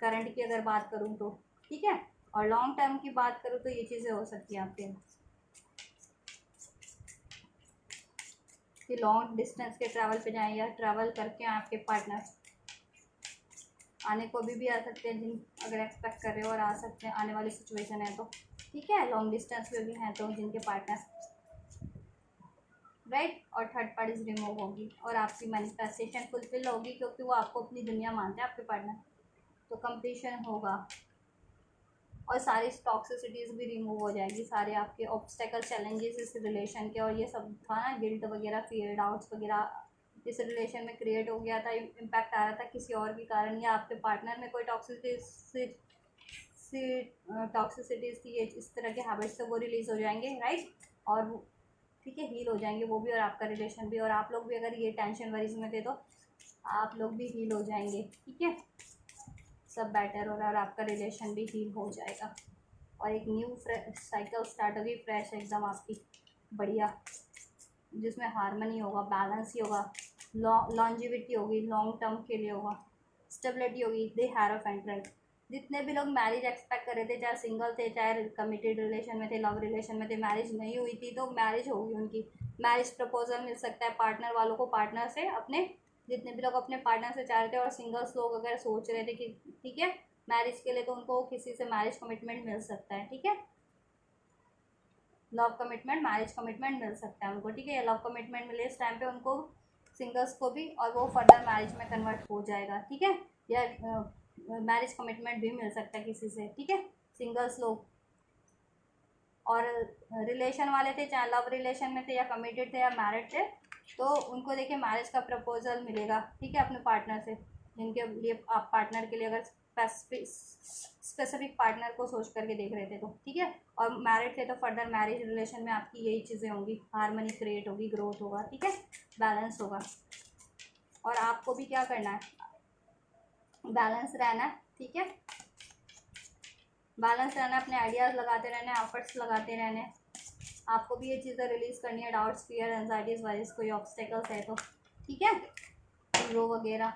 करंट की अगर बात करूँ तो ठीक है, और लॉन्ग टर्म की बात करूँ तो ये चीज़ें हो सकती हैं आपके, कि लॉन्ग डिस्टेंस के ट्रैवल पे जाएं या ट्रैवल करके आपके पार्टनर आने को भी आ सकते हैं, जिन अगर एक्सपेक्ट कर रहे हो और आ सकते हैं, आने वाली सिचुएशन है तो। ठीक है, लॉन्ग डिस्टेंस पे भी हैं तो जिनके पार्टनर, राइट, और थर्ड पार्टीज रिमूव होगी और आपकी मैनिफेस्टेशन फुलफिल होगी, क्योंकि वो आपको अपनी दुनिया मानते हैं आपके पार्टनर, तो कंप्लीशन होगा। और सारी टॉक्सिसिटीज़ भी रिमूव हो जाएगी, सारे आपके ऑब्स्टेकल चैलेंजेस इस रिलेशन के, और ये सब था ना, गिल्ट वगैरह, फियर, डाउट्स वगैरह इस रिलेशन में क्रिएट हो गया था, इम्पैक्ट आ रहा था किसी और के कारण, या आपके पार्टनर में कोई टॉक्सिसिटीज़ थी, इस तरह के हैबिट्स से वो रिलीज़ हो जाएंगे। राइट, और ठीक है, हील हो जाएंगे वो भी और आपका रिलेशन भी, और आप लोग भी अगर ये टेंशन वरीज में थे तो आप लोग भी हील हो जाएंगे। ठीक है, सब बेटर हो रहा है और आपका रिलेशन भी हील हो जाएगा, और एक न्यू साइकिल स्टार्ट होगी, फ्रेश एकदम आपकी, बढ़िया, जिसमें हारमनी होगा, बैलेंस ही होगा, लॉन्जिविटी होगी, लॉन्ग टर्म के लिए होगा, स्टेबिलिटी होगी। दे हैव एंड, जितने भी लोग मैरिज एक्सपेक्ट कर रहे थे, चाहे सिंगल थे चाहे कमिटेड रिलेशन में थे, लव रिलेशन में थे, मैरिज नहीं हुई थी तो मैरिज होगी उनकी, मैरिज प्रपोजल मिल सकता है पार्टनर वालों को, पार्टनर से अपने, जितने भी लोग अपने पार्टनर से चाह रहे थे, और सिंगल्स लोग अगर सोच रहे थे कि ठीक है मैरिज के लिए, तो उनको किसी से मैरिज कमिटमेंट मिल सकता है। ठीक है, लव कमिटमेंट, मैरिज कमिटमेंट मिल सकता है उनको। ठीक है, लव कमिटमेंट मिले इस टाइम पे उनको, सिंगल्स को भी, और वो फर्दर मैरिज में कन्वर्ट हो जाएगा। ठीक है, या मैरिज कमिटमेंट भी मिल सकता है किसी से। ठीक है, सिंगल्स लोग, और रिलेशन वाले थे, चाहे लव रिलेशन में थे या कमिटेड थे या मैरिड थे, तो उनको देखिए मैरिज का प्रपोजल मिलेगा। ठीक है, अपने पार्टनर से, जिनके लिए आप पार्टनर के लिए अगर स्पेसिफिक पार्टनर को सोच करके देख रहे थे तो ठीक है, और मैरिड थे तो फर्दर मैरिज रिलेशन में आपकी यही चीज़ें होंगी, हार्मनी क्रिएट होगी, ग्रोथ होगा, ठीक है, बैलेंस होगा। और आपको भी क्या करना है, बैलेंस रहना है, ठीक है, बैलेंस रहना है, अपने आइडियाज़ लगाते रहना है, एफर्ट्स लगाते रहने हैं। आपको भी ये चीज़ें रिलीज़ करनी है, डाउट्स, फियर, एंजाइटीज़ वाइज कोई ऑब्स्टेकल्स है तो, ठीक है, ईगो वगैरह।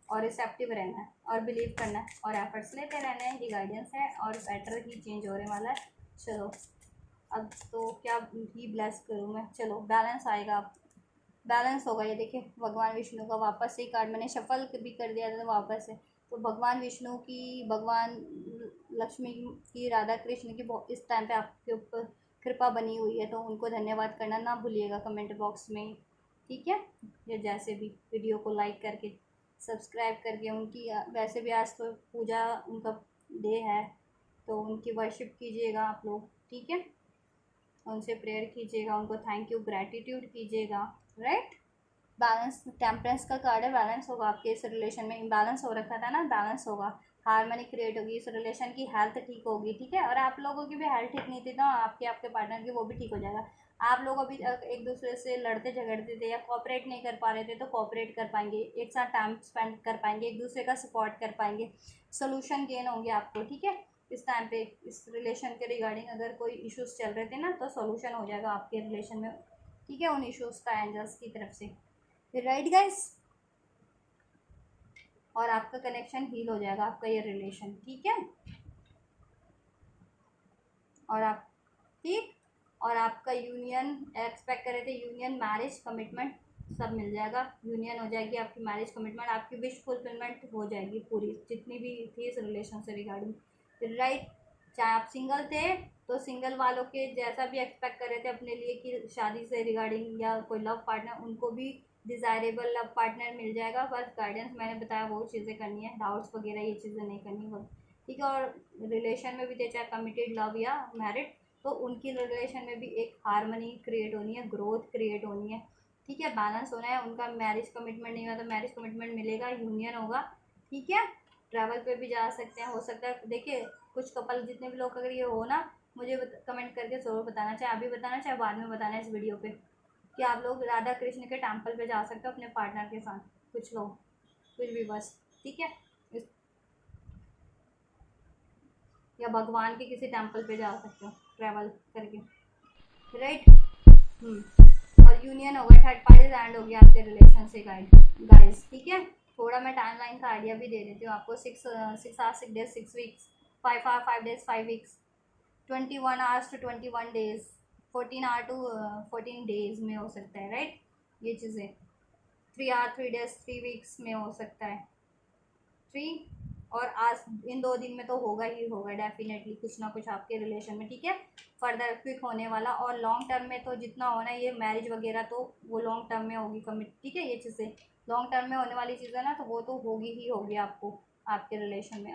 और रिसेप्टिव रहना है और बिलीव करना है और एफर्ट्स लेते रहना है, ये गाइडेंस है और बेटर ही चेंज होने वाला है। चलो अब तो क्या ही ब्लेस करूँ मैं, चलो बैलेंस आएगा, अब बैलेंस होगा। ये देखिए भगवान विष्णु का वापस से कार्ड मैंने शफल भी कर दिया था वापस से, तो भगवान विष्णु की, भगवान लक्ष्मी की, राधा कृष्ण की इस टाइम पे आपके ऊपर कृपा बनी हुई है, तो उनको धन्यवाद करना ना भूलिएगा कमेंट बॉक्स में, ठीक है, या जैसे भी वीडियो को लाइक करके सब्सक्राइब करके उनकी, वैसे भी आज तो पूजा उनका डे है तो उनकी वर्शिप कीजिएगा आप लोग, ठीक है, उनसे प्रेयर कीजिएगा, उनको थैंक यू ग्रैटिट्यूड कीजिएगा, राइट। बैलेंस, टेम्परेंस का कार्ड है, बैलेंस होगा आपके इस रिलेशन में, इम्बैलेंस हो रखा था ना, बैलेंस होगा, हार्मनी क्रिएट होगी, इस रिलेशन की हेल्थ ठीक होगी, ठीक है, और आप लोगों की भी हेल्थ ठीक नहीं थी तो आपके आपके पार्टनर की वो भी ठीक हो जाएगा। आप लोग अभी एक दूसरे से लड़ते झगड़ते थे या कोऑपरेट नहीं कर पा रहे थे तो कोऑपरेट कर पाएंगे, एक साथ टाइम स्पेंड कर पाएंगे, एक दूसरे का सपोर्ट कर पाएंगे, सोल्यूशन गेन होंगे आपको, ठीक है, इस टाइम पे इस रिलेशन के रिगार्डिंग अगर कोई इश्यूज चल रहे थे ना तो सोल्यूशन हो जाएगा आपके रिलेशन में, ठीक है, उन इश्यूज का एंजल्स की तरफ से, राइट गाइस, और आपका कनेक्शन हील हो जाएगा, आपका ये रिलेशन, ठीक है, और आप, ठीक, और आपका यूनियन एक्सपेक्ट कर रहे थे, यूनियन, मैरिज, कमिटमेंट सब मिल जाएगा, यूनियन हो जाएगी आपकी, मैरिज, कमिटमेंट, आपकी विश फुलफिलमेंट हो जाएगी पूरी, जितनी भी थी इस रिलेशन से रिगार्डिंग, राइट। चाहे आप सिंगल थे तो सिंगल वालों के जैसा भी एक्सपेक्ट कर रहे थे अपने लिए कि शादी से रिगार्डिंग या कोई लव पार्टनर, उनको भी डिज़ायरेबल लव पार्टनर मिल जाएगा, बस गाइडेंस मैंने बताया वो चीज़ें करनी है, डाउट्स वगैरह ये चीज़ें नहीं करनी वो, ठीक है, और रिलेशन में भी थे चाहे कमिटेड लव या मैरिड, तो उनकी रिलेशन में भी एक हार्मनी क्रिएट होनी है, ग्रोथ क्रिएट होनी है, ठीक है, बैलेंस होना है, उनका मैरिज कमिटमेंट नहीं हुआ तो मैरिज कमिटमेंट मिलेगा, यूनियन होगा, ठीक है, ट्रैवल पे भी जा सकते हैं, हो सकता है, देखिए कुछ कपल जितने भी लोग अगर ये हो ना, मुझे कमेंट करके ज़रूर बताना, चाहे अभी बताना चाहे बाद में बताना इस वीडियो पे, कि आप लोग राधा कृष्ण के टेम्पल पे जा सकते हो अपने पार्टनर के साथ, कुछ लोग, कुछ भी बस, ठीक है, या भगवान के किसी टेम्पल पे जा सकते हो ट्रैवल करके, राइट। और यूनियन हो गया, थर्ड पार्टी एंड हो गया आपके रिलेशन से गाइस, ठीक है, थोड़ा मैं टाइमलाइन का आइडिया भी दे देती हूँ आपको, 6 days 6 weeks, 5 days 5 weeks, 21 hours to 21 days, 14 hour to 14 days में हो सकता है, राइट, ये चीज़ें 3 आवर 3 डेज 3 वीक्स में हो सकता है, 3, और आज इन 2 दिन में तो होगा ही होगा डेफिनेटली कुछ ना कुछ आपके रिलेशन में, ठीक है, फर्दर क्विक होने वाला, और लॉन्ग टर्म में तो जितना होना है ये मैरिज वगैरह तो वो लॉन्ग टर्म में होगी कमिट, ठीक है, ये चीज़ें लॉन्ग टर्म में होने वाली चीज़ें ना तो वो तो होगी ही होगी आपको आपके रिलेशन में,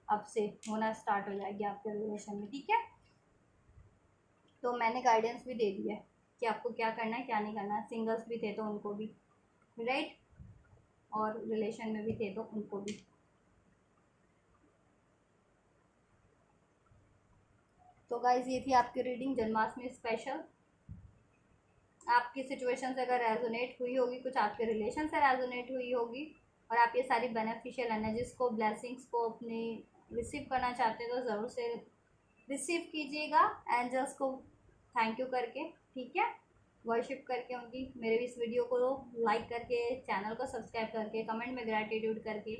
अब से होना स्टार्ट हो जाएगी आपके रिलेशन में, ठीक है, तो मैंने गाइडेंस भी दे दिया है कि आपको क्या करना है क्या नहीं करना है, सिंगल्स भी थे तो उनको भी, राइट, और रिलेशन में भी थे तो उनको भी। तो गाइज ये थी आपकी रीडिंग जन्माष्टमी स्पेशल, आपकी सिचुएशन से अगर रेजोनेट हुई होगी, कुछ आपके रिलेशन से रेजोनेट हुई होगी, और आप ये सारी बेनिफिशियल एनर्जीज को, ब्लेसिंग्स को अपने रिसीव करना चाहते हो तो ज़रूर से रिसीव कीजिएगा एंजल्स को थैंक यू करके, ठीक है, वर्शिप करके उनकी, मेरे भी इस वीडियो को लाइक करके, चैनल को सब्सक्राइब करके, कमेंट में ग्रैटिट्यूड करके,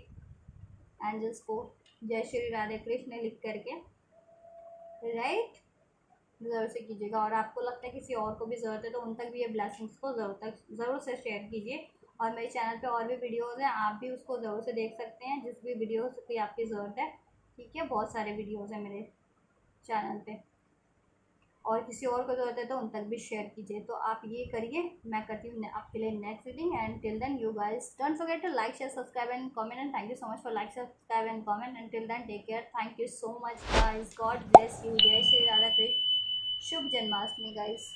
एंजल्स को जय श्री राधे कृष्ण लिख करके, राइट, ज़रूर से कीजिएगा, और आपको लगता है किसी और को भी ज़रूरत है तो उन तक भी ये ब्लेसिंग्स को ज़रूर से शेयर कीजिए, और मेरे चैनल पे और भी वीडियोज़ हैं, आप भी उसको ज़रूर से देख सकते हैं जिस भी वीडियोज़ की आपकी ज़रूरत है, ठीक है, बहुत सारे वीडियोज़ हैं मेरे चैनल पे, और किसी और को ज़रूरत है तो उन तक भी शेयर कीजिए, तो आप ये करिए, मैं करती हूँ आपके लिए next reading, and till then you guys don't forget to like share subscribe and comment, and thank you so much for like subscribe and comment, and till then take care, thank you so much guys, God bless you, जय श्री राधा कृष्ण, शुभ Janmashtami guys.